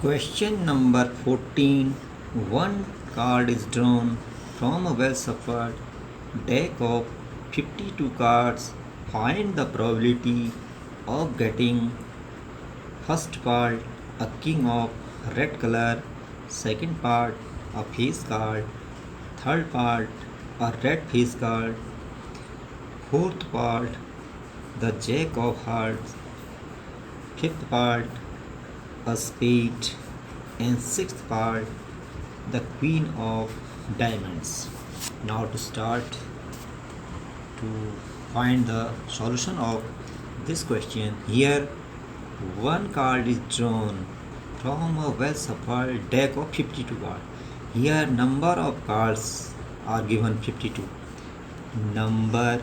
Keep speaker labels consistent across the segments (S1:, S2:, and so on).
S1: Question number 14. One card is drawn from a well shuffled deck of 52 cards. Find the probability of getting first part a king of red color, second part a face card, third part a red face card, fourth part the jack of hearts, fifth part a spade, and sixth part the queen of diamonds. Now to find the solution of this question, here one card is drawn from a well shuffled deck of 52 cards. Here number of cards are given 52. Number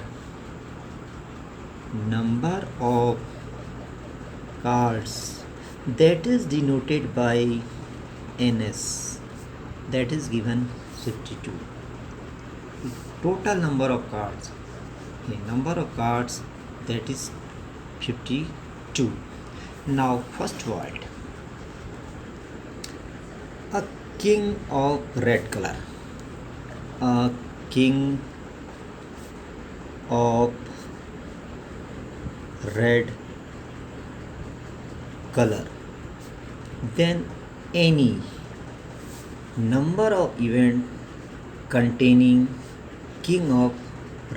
S1: of cards that is denoted by NS, that is given 52. Total number of cards, that is 52. Now first word, a king of red color, a king of red color, then any number of event containing king of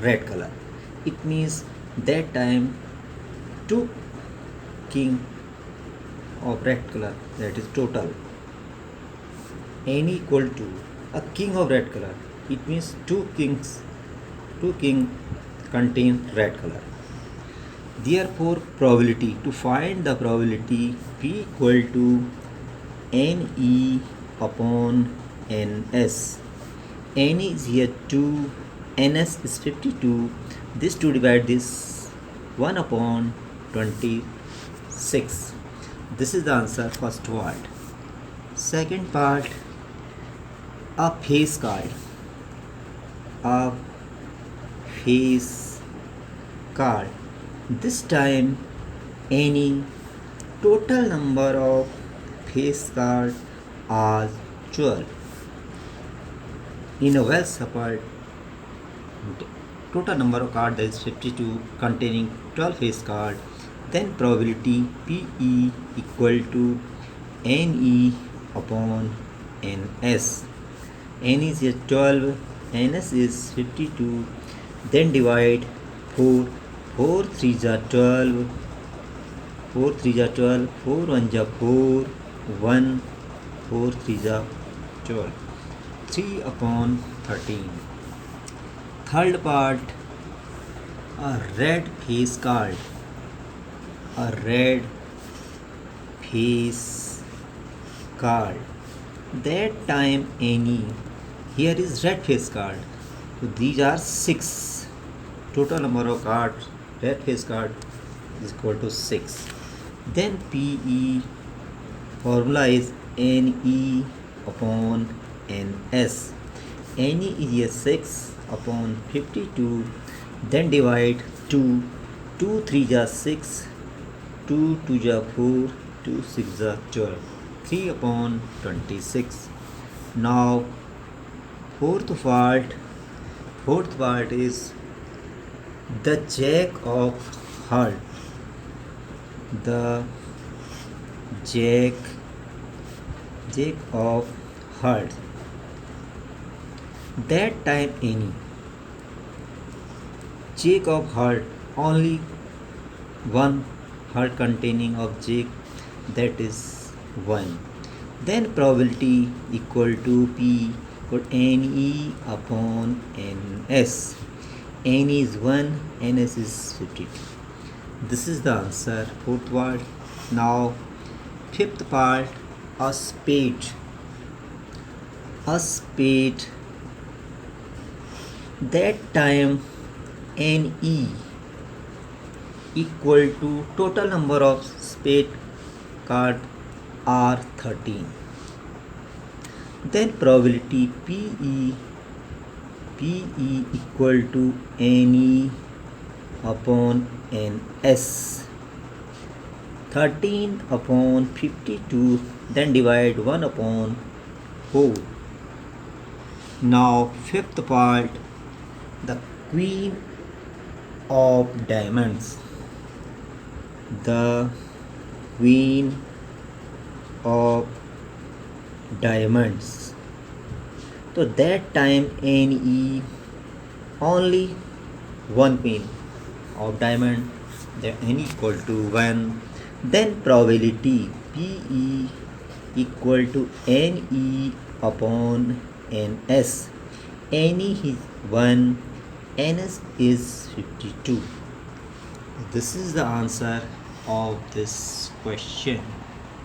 S1: red color. It means that time two king of red color, that is total. N equal to a king of red color. It means two king contain red color. Therefore, probability, to find the probability, P equal to Ne upon Ns. N is here 2, Ns is 52. This to divide this 1 upon 26. This is the answer, first word. Second part, a face card. A face card. This time any total number of face cards are 12. In a well shuffled total number of cards, that is 52, containing 12 face cards, then probability PE equal to NE upon NS. N is here 12, NS is 52, then divide 4. 4 3s are 12, 4 3s are 12, 4 1s are 4, 1, 4 3s are 12, 3 upon 13. Third part, a red face card, a red face card. That time any, here is red face card, so these are 6. Total number of cards, red face card, is equal to 6. Then PE formula is NE upon NS. NE is here 6 upon 52. Then divide 2. 2 3s are 6, 2 2s are 4, 2 6s are 12. 3 upon 26. Now fourth part is the jack of heart. The jack of heart. That time any jack of heart, only one heart containing of jack, that is 1. Then probability equal to P equal NE upon NS. N is 1, Ns is 52. This is the answer, fourth word. Now fifth part, a spade. A spade, that time Ne equal to total number of spade card are 13. Then probability PE equal to Ne upon Ns. 13 upon 52, then divide 1 upon 4. Now fifth part, the queen of diamonds. The queen of diamonds. So that time NE only one queen of diamond, the N equal to 1. Then probability PE equal to NE upon NS. NE is 1, NS is 52. This is the answer of this question.